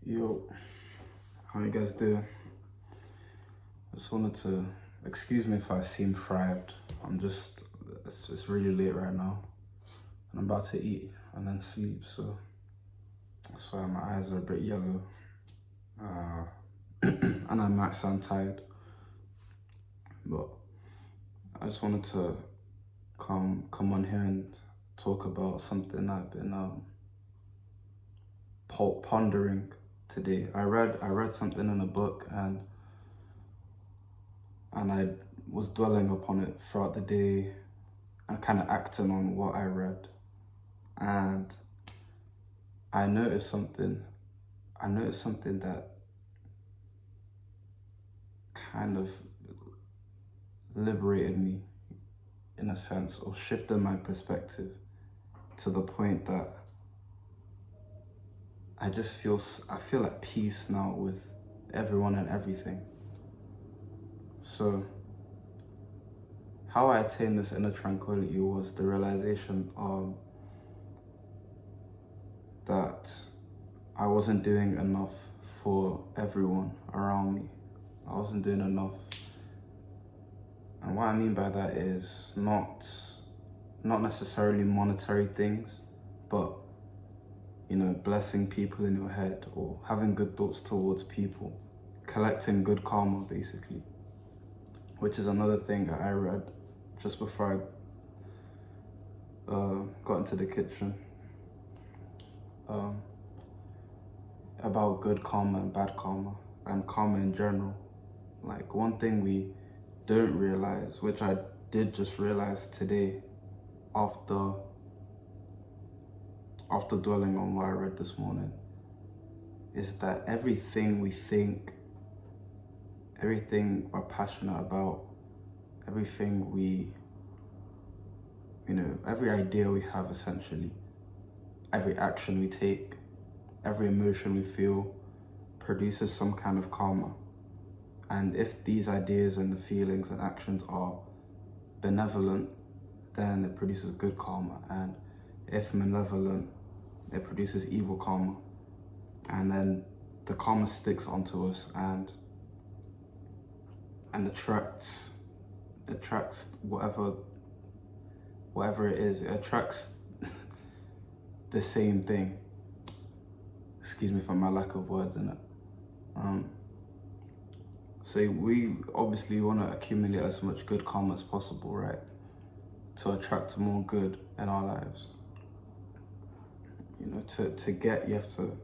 Yo, how you guys doing? Just wanted to excuse me if I seem fried. It's really late right now, and I'm about to eat and then sleep, so that's why my eyes are a bit yellow. And I might sound tired, but I just wanted to come on here and talk about something I've been pondering today. I read something in a book, and I was dwelling upon it throughout the day and kind of acting on what I read. And I noticed something. I noticed something that kind of liberated me in a sense, or shifted my perspective to the point that I feel at peace now with everyone and everything. So how I attained this inner tranquility was the realization that I wasn't doing enough for everyone around me. I wasn't doing enough. And what I mean by that is not necessarily monetary things, but blessing people in your head, or having good thoughts towards people, collecting good karma basically, which is another thing that I read just before I got into the kitchen, about good karma and bad karma, and karma in general. Like, one thing we don't realize, which I did just realize today after dwelling on what I read this morning, is that everything we think, everything we're passionate about, everything every idea we have, essentially, every action we take, every emotion we feel, produces some kind of karma. And if these ideas and the feelings and actions are benevolent, then it produces good karma. And if malevolent, it produces evil karma. And then the karma sticks onto us and attracts whatever it is. It attracts the same thing. Excuse me for my lack of words in it. So we obviously want to accumulate as much good karma as possible, right? To attract more good in our lives. To get, you have to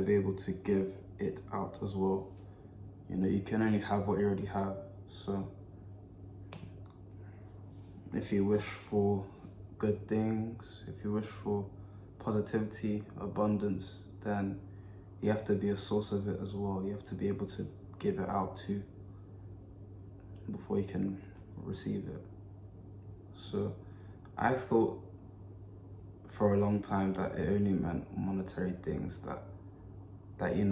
be able to give it out as well. You can only have what you already have. So if you wish for good things, if you wish for positivity, abundance, then you have to be a source of it as well. You have to be able to give it out too before you can receive it. So I thought for a long time that it only meant monetary things, that you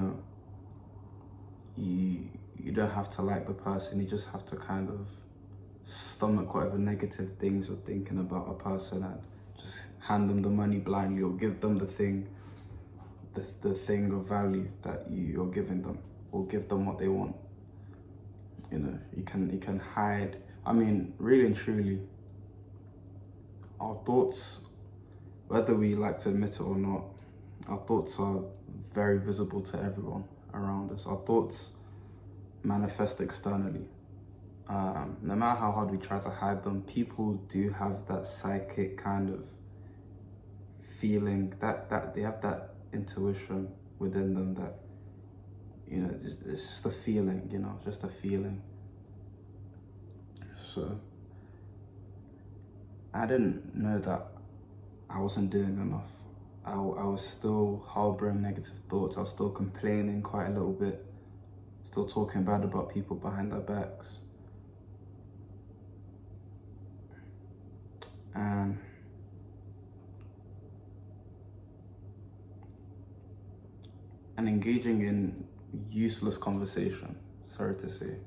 don't have to like the person, you just have to kind of stomach whatever negative things you're thinking about a person and just hand them the money blindly, or give them the thing of value that you're giving them, or give them what they want. You can hide. I mean, really and truly, our thoughts, whether we like to admit it or not, our thoughts are very visible to everyone around us. Our thoughts manifest externally. No matter how hard we try to hide them, people do have that psychic kind of feeling, that they have that intuition within them, that it's just a feeling, just a feeling. So I didn't know that I wasn't doing enough. I was still harboring negative thoughts. I was still complaining quite a little bit, still talking bad about people behind their backs. And engaging in useless conversation, sorry to say.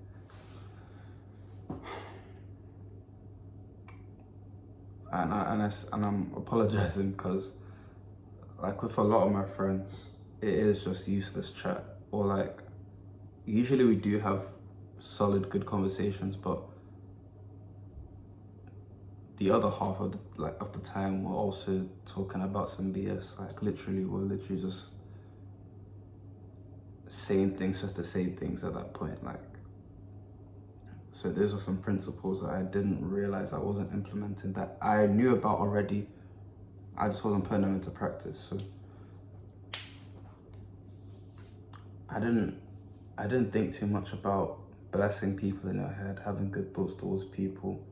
And I'm apologizing, because like with a lot of my friends, it is just useless chat. Or like, usually we do have solid, good conversations, but the other half of the time we're also talking about some BS. Like literally, we're literally just saying things just to say things at that point. Like, so those are some principles that I didn't realize I wasn't implementing, that I knew about already. I just wasn't putting them into practice. So I didn't think too much about blessing people in your head, having good thoughts towards people,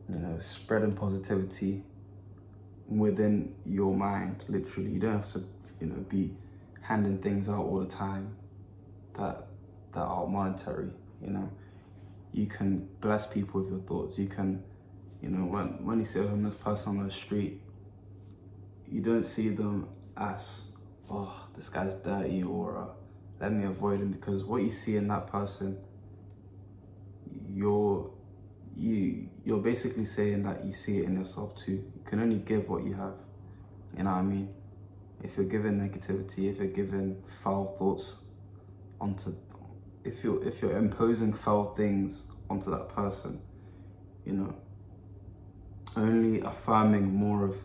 you know, spreading positivity within your mind. Literally, you don't have to, you know, be handing things out all the time that are monetary. You know, you can bless people with your thoughts. You can, you know, when you see a homeless person on the street, you don't see them as, oh, this guy's dirty, or let me avoid him, because what you see in that person, you're basically saying that you see it in yourself too. You can only give what you have. You know what I mean? If you're giving negativity, if you're giving foul thoughts onto, if you're imposing foul things onto that person, you know, only affirming more of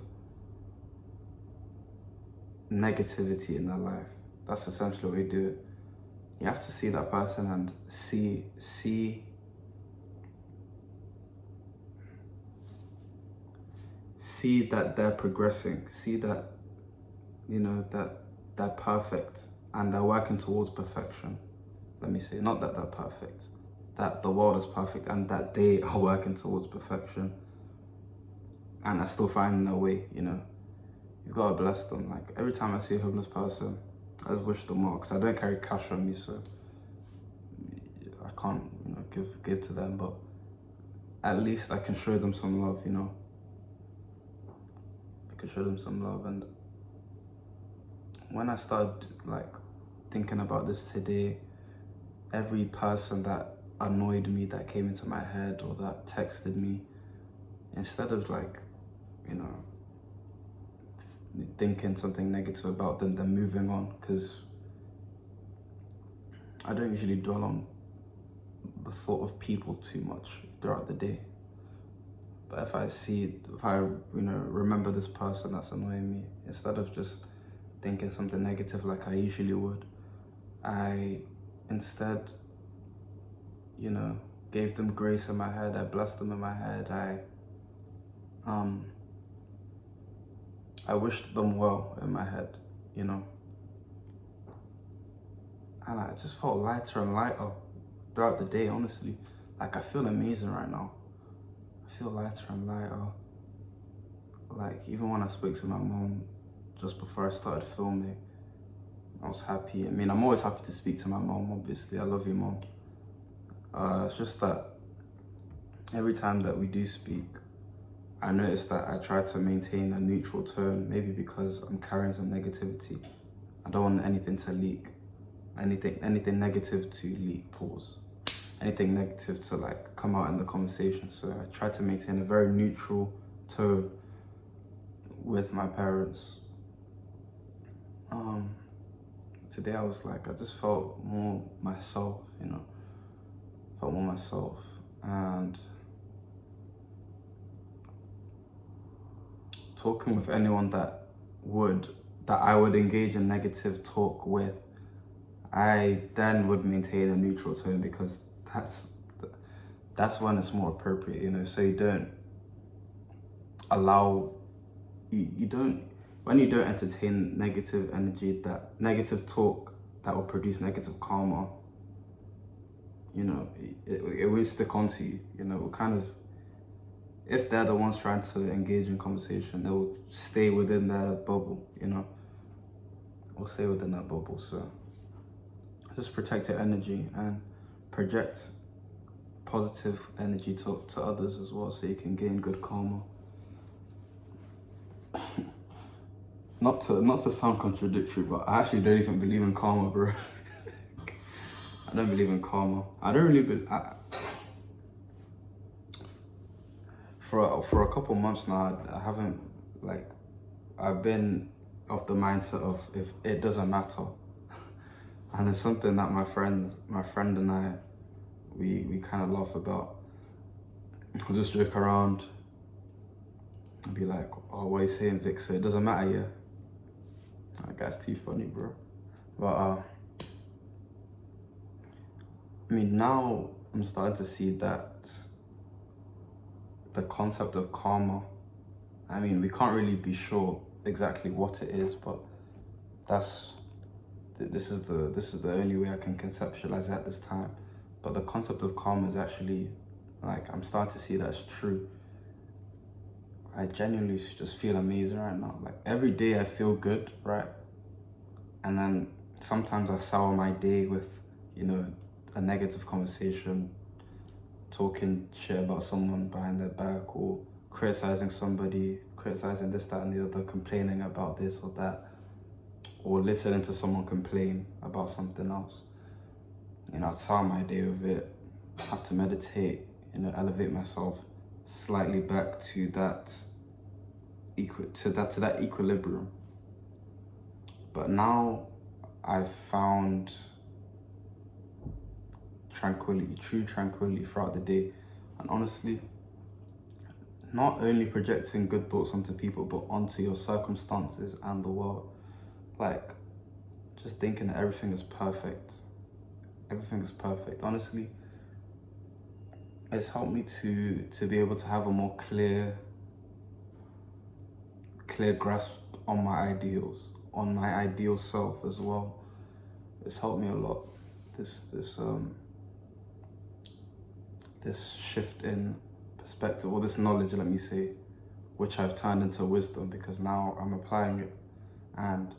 negativity in their life. That's essentially what we do. You have to see that person and see that they're progressing, see that, you know, that they're perfect and they're working towards perfection. Let me say, not that they're perfect, that the world is perfect and that they are working towards perfection and are still finding their way, you know. You've got to bless them. Like, every time I see a homeless person, I just wish them more, because I don't carry cash on me, so I can't, you know, give to them, but at least I can show them some love, you know. I can show them some love. And when I started like thinking about this today, every person that annoyed me, that came into my head or that texted me, instead of like, you know, thinking something negative about them, then moving on, because I don't usually dwell on the thought of people too much throughout the day. But if I you know, remember this person that's annoying me, instead of just thinking something negative like I usually would, I instead, you know, gave them grace in my head. I blessed them in my head. I wished them well in my head, you know. And I just felt lighter and lighter throughout the day, honestly. Like, I feel amazing right now. I feel lighter and lighter. Like, even when I spoke to my mom just before I started filming, I was happy. I mean, I'm always happy to speak to my mom, obviously. I love you, mom. It's just that every time that we do speak, I notice that I try to maintain a neutral tone, maybe because I'm carrying some negativity. I don't want anything to leak. Anything negative to leak, pause. Anything negative to like come out in the conversation. So I try to maintain a very neutral tone with my parents. Today I was like, I just felt more myself, you know, felt more myself. And talking with anyone that I would engage in negative talk with, I then would maintain a neutral tone, because that's when it's more appropriate, you know. So you don't allow, when you don't entertain negative energy, that negative talk that will produce negative karma, you know, it will stick onto you, you know. It will kind of, if they're the ones trying to engage in conversation, they will stay within their bubble, you know. Will stay within that bubble. So just protect your energy and project positive energy to others as well, so you can gain good karma. Not to sound contradictory, but I actually don't even believe in karma, bro. I don't believe in karma. I don't really believe. For a couple months now, I haven't, like, I've been of the mindset of if it doesn't matter. And it's something that my friend and I, we kind of laugh about. We'll just joke around and be like, oh, what are you saying, Vic? So it doesn't matter, yeah? That guy's too funny, bro. But I mean, now I'm starting to see that the concept of karma, I mean, we can't really be sure exactly what it is, but this is the only way I can conceptualize it at this time. But the concept of karma is actually, like, I'm starting to see that it's true. I genuinely just feel amazing right now. Like, every day I feel good, right? And then sometimes I sour my day with, you know, a negative conversation, talking shit about someone behind their back, or criticizing somebody, criticizing this, that, and the other, complaining about this or that, or listening to someone complain about something else. You know, I'd start my day with it, have to meditate, you know, elevate myself slightly back to that equilibrium. But now I've found tranquility, true tranquility throughout the day. And honestly, not only projecting good thoughts onto people, but onto your circumstances and the world. Like, just thinking that everything is perfect. Everything is perfect. Honestly, it's helped me to be able to have a more clear grasp on my ideals, on my ideal self as well. It's helped me a lot. This shift in perspective, or this knowledge, let me say, which I've turned into wisdom, because now I'm applying it and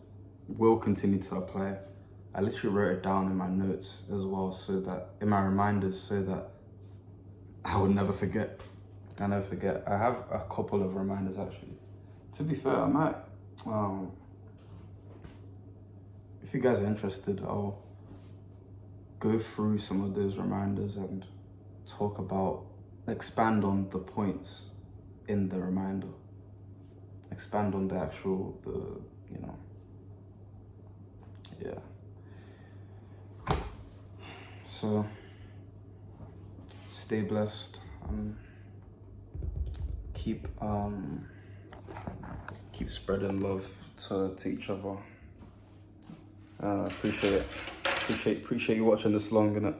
will continue to apply it. I literally wrote it down in my notes as well, so that in my reminders, so that I would never forget. I never forget. I have a couple of reminders actually. To be fair, I might, if you guys are interested, I'll go through some of those reminders and expand on the points in the reminder. Expand on the actual, yeah. So, stay blessed. Keep spreading love to each other. Appreciate you watching this long, innit?